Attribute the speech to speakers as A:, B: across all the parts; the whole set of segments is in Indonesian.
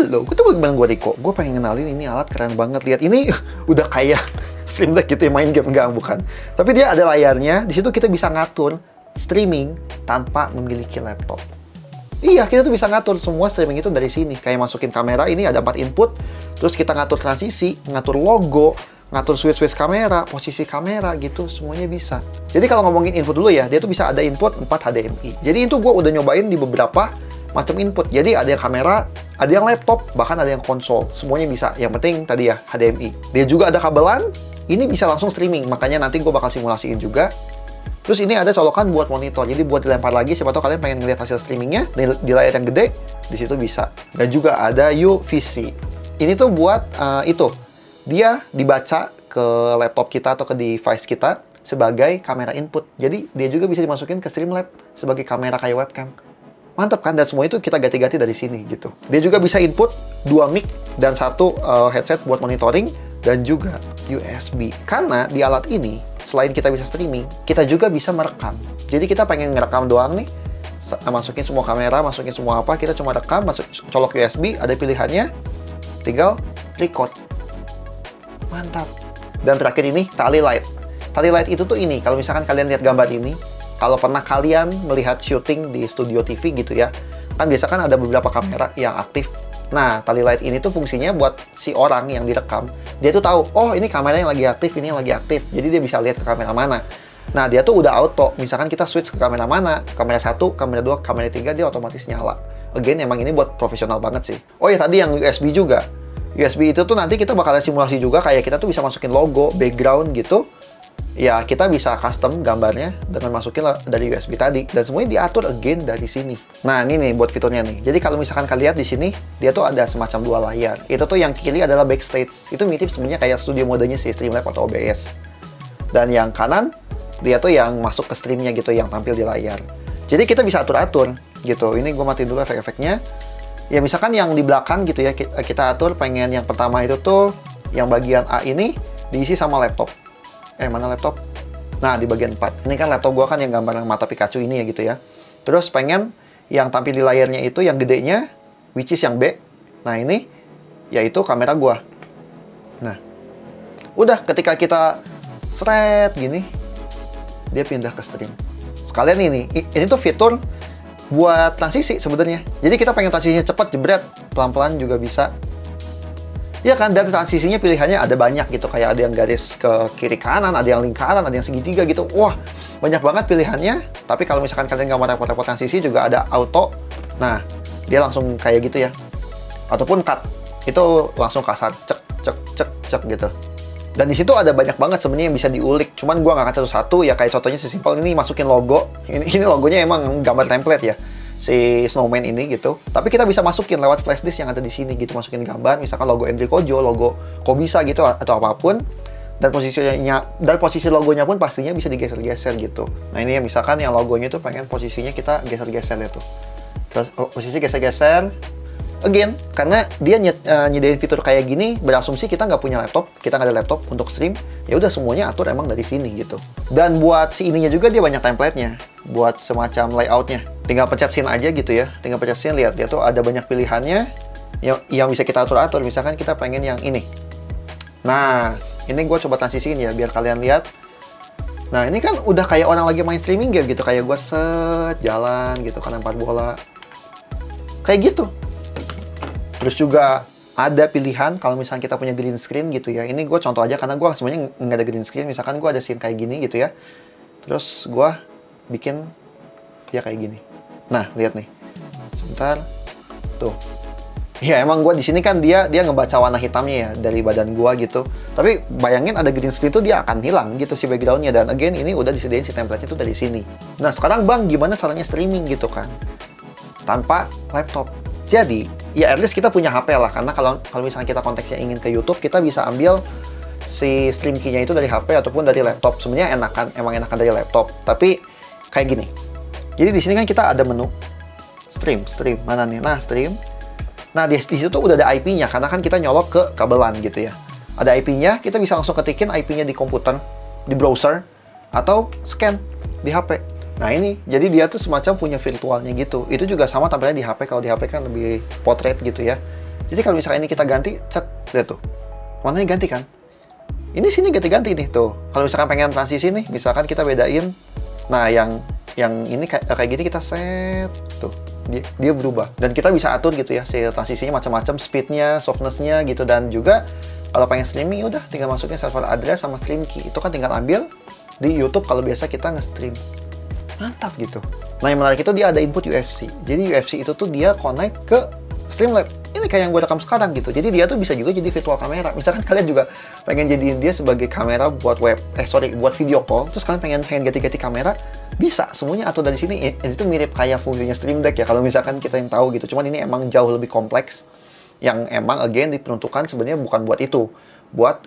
A: Halo, ketemu dengan gue Riko. Gue pengen kenalin ini alat keren banget. Lihat ini udah kayak Stream Deck gitu ya, main game. Enggak, bukan. Tapi dia ada layarnya. Di situ kita bisa ngatur streaming tanpa memiliki laptop. Iya, kita tuh bisa ngatur semua streaming itu dari sini. Kayak masukin kamera, ini ada 4 input. Terus kita ngatur transisi, ngatur logo, ngatur switch-switch kamera, posisi kamera gitu, semuanya bisa. Jadi kalau ngomongin input dulu ya, dia tuh bisa ada input 4 HDMI. Jadi itu gue udah nyobain di beberapa macam input. Jadi ada yang kamera, ada yang laptop, bahkan ada yang konsol. Semuanya bisa. Yang penting tadi ya, HDMI. Dia juga ada kabelan, ini bisa langsung streaming. Makanya nanti gue bakal simulasiin juga. Terus ini ada colokan buat monitor. Jadi buat dilempar lagi, siapa tahu kalian pengen ngeliat hasil streamingnya di layar yang gede, di situ bisa. Dan juga ada UVC. Ini tuh buat itu. Dia dibaca ke laptop kita atau ke device kita sebagai kamera input. Jadi dia juga bisa dimasukin ke Streamlab sebagai kamera kayak webcam. Mantap kan? Dan semua itu kita ganti-ganti dari sini gitu. Dia juga bisa input 2 mic dan 1 headset buat monitoring dan juga USB. Karena di alat ini selain kita bisa streaming, kita juga bisa merekam. Jadi kita pengen ngerekam doang nih, masukin semua kamera, masukin semua apa, kita cuma rekam, colok USB, ada pilihannya, tinggal record. Mantap. Dan terakhir ini tali light. Tali light itu tuh ini, kalau misalkan kalian lihat gambar ini, kalau pernah kalian melihat syuting di studio TV gitu ya, kan biasa kan ada beberapa kamera yang aktif. Nah, tali light ini tuh fungsinya buat si orang yang direkam, dia tuh tahu, oh ini kamera yang lagi aktif, ini yang lagi aktif. Jadi dia bisa lihat ke kamera mana. Nah, dia tuh udah auto. Misalkan kita switch ke kamera mana, kamera 1, kamera 2, kamera 3, dia otomatis nyala. Again, emang ini buat profesional banget sih. Oh ya, tadi yang USB juga. USB itu tuh nanti kita bakal simulasi juga, kayak kita tuh bisa masukin logo, background gitu. Ya, kita bisa custom gambarnya dengan masukin dari USB tadi. Dan semuanya diatur again dari sini. Nah, ini nih buat fiturnya nih. Jadi kalau misalkan kalian lihat di sini, dia tuh ada semacam 2 layar. Itu tuh yang kiri adalah backstage. Itu mirip sebenarnya kayak studio modenya si Streamlab atau OBS. Dan yang kanan, dia tuh yang masuk ke streamnya gitu, yang tampil di layar. Jadi kita bisa atur-atur gitu. Ini gue matiin dulu efek-efeknya. Ya misalkan yang di belakang gitu ya, kita atur pengen yang pertama itu tuh, yang bagian A ini diisi sama laptop. Mana laptop? Nah, di bagian 4. Ini kan laptop gua kan yang gambar mata Pikachu ini ya gitu ya. Terus pengen yang tampil di layarnya itu yang gedenya, which is yang B. Nah, ini yaitu kamera gua. Nah, udah ketika kita seret gini, dia pindah ke stream. Sekalian ini tuh fitur buat transisi sebenarnya. Jadi kita pengen transisinya cepat, jebret, pelan-pelan juga bisa. Ya kan, dan transisinya pilihannya ada banyak gitu. Kayak ada yang garis ke kiri kanan, ada yang lingkaran, ada yang segitiga gitu. Wah, banyak banget pilihannya. Tapi kalau misalkan kalian nggak mau repot-repot transisi, juga ada auto. Nah, dia langsung kayak gitu ya. Ataupun cut. Itu langsung kasar. Cek, cek, cek, cek gitu. Dan di situ ada banyak banget sebenarnya yang bisa diulik. Cuman gua nggak akan satu-satu. Ya kayak contohnya sesimpel ini masukin logo. Ini logonya emang gambar template ya, si Snowman ini gitu. Tapi kita bisa masukin lewat flashdisk yang ada di sini gitu, masukin gambar, misalkan logo Andrew Kojo, logo Kobisa gitu atau apapun. Dan posisi logonya pun pastinya bisa digeser-geser gitu. Nah, ini ya misalkan yang logonya itu pengen posisinya kita geser-geser itu. Posisi geser-geser. Again, karena dia nyediain fitur kayak gini, berasumsi kita nggak punya laptop, kita nggak ada laptop untuk stream, ya udah semuanya atur emang dari sini gitu. Dan buat si ininya juga dia banyak template-nya, buat semacam layout-nya. Tinggal pencet scene aja gitu ya, tinggal pencet scene, lihat dia tuh ada banyak pilihannya yang bisa kita atur-atur. Misalkan kita pengen yang ini. Nah, ini gue coba transisiin ya, biar kalian lihat. Nah, ini kan udah kayak orang lagi main streaming game gitu, kayak gue jalan gitu kan, lempar bola. Kayak gitu. Terus juga ada pilihan kalau misalnya kita punya green screen gitu ya. Ini gue contoh aja karena gue sebenarnya nggak ada green screen. Misalkan gue ada scene kayak gini gitu ya. Terus gue bikin ya kayak gini. Nah, lihat nih. Sebentar. Tuh. Ya emang gue di sini kan dia ngebaca warna hitamnya ya dari badan gue gitu. Tapi bayangin ada green screen tuh dia akan hilang gitu si backgroundnya. Dan again ini udah disediain si template itu dari sini. Nah, sekarang bang gimana caranya streaming gitu kan? Tanpa laptop. Jadi, ya at least kita punya HP lah, karena kalau misalnya kita konteksnya ingin ke YouTube, kita bisa ambil si stream key-nya itu dari HP ataupun dari laptop. Sebenarnya emang enakan dari laptop. Tapi kayak gini. Jadi di sini kan kita ada menu stream mana nih? Nah, stream. Nah, di situ tuh udah ada IP-nya karena kan kita nyolok ke kabelan gitu ya. Ada IP-nya, kita bisa langsung ketikin IP-nya di komputer, di browser atau scan di HP. Nah ini, jadi dia tuh semacam punya virtualnya gitu. Itu juga sama tampilnya di HP. Kalau di HP kan lebih portrait gitu ya. Jadi kalau misalkan ini kita ganti, cet, lihat tuh, warnanya ganti kan? Ini sini ganti-ganti nih tuh. Kalau misalkan pengen transisi nih, misalkan kita bedain, nah yang ini kayak gini kita set tuh, dia berubah. Dan kita bisa atur gitu ya, si transisinya macam-macam, speednya, softnessnya gitu. Dan juga kalau pengen streaming, udah tinggal masukin server address sama stream key. Itu kan tinggal ambil di YouTube kalau biasa kita nge-stream. Mantap gitu. Nah yang menarik itu dia ada input UFC. Jadi UFC itu tuh dia connect ke Streamlabs. Ini kayak yang gue rekam sekarang gitu. Jadi dia tuh bisa juga jadi virtual kamera. Misalkan kalian juga pengen jadiin dia sebagai kamera buat buat video call. Terus kalian pengen ganti-ganti kamera, bisa. Semuanya atur dari sini. Ini tuh mirip kayak fungsinya Stream Deck ya. Kalau misalkan kita yang tahu gitu. Cuman ini emang jauh lebih kompleks. Yang emang again diperuntukkan sebenarnya bukan buat itu. Buat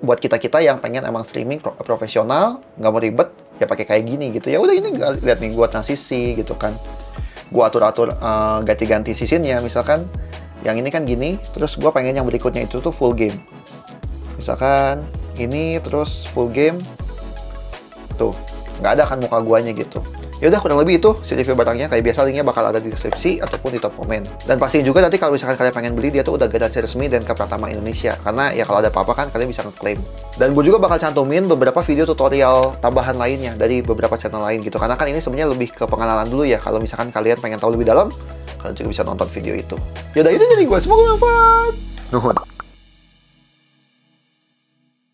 A: buat kita-kita yang pengen emang streaming profesional, nggak mau ribet, ya pakai kayak gini gitu. Ya udah ini lihat nih gua transisi gitu kan. Gua atur-atur ganti-ganti seasonnya. Misalkan yang ini kan gini, terus gua pengen yang berikutnya itu tuh full game. Misalkan ini terus full game. Tuh, nggak ada kan muka guanya gitu. Ya udah kurang lebih itu si review barangnya. Kayak biasa linknya bakal ada di deskripsi ataupun di top komen. Dan pastiin juga nanti kalau misalkan kalian pengen beli, dia tuh udah garansi resmi dan ke Pratama Indonesia. Karena ya kalau ada apa-apa kan kalian bisa ngeklaim. Dan gue juga bakal cantumin beberapa video tutorial tambahan lainnya dari beberapa channel lain gitu. Karena kan ini sebenarnya lebih ke pengenalan dulu ya. Kalau misalkan kalian pengen tahu lebih dalam, kalian juga bisa nonton video itu. Yaudah itu jadi gue, semoga bermanfaat. Nuhun.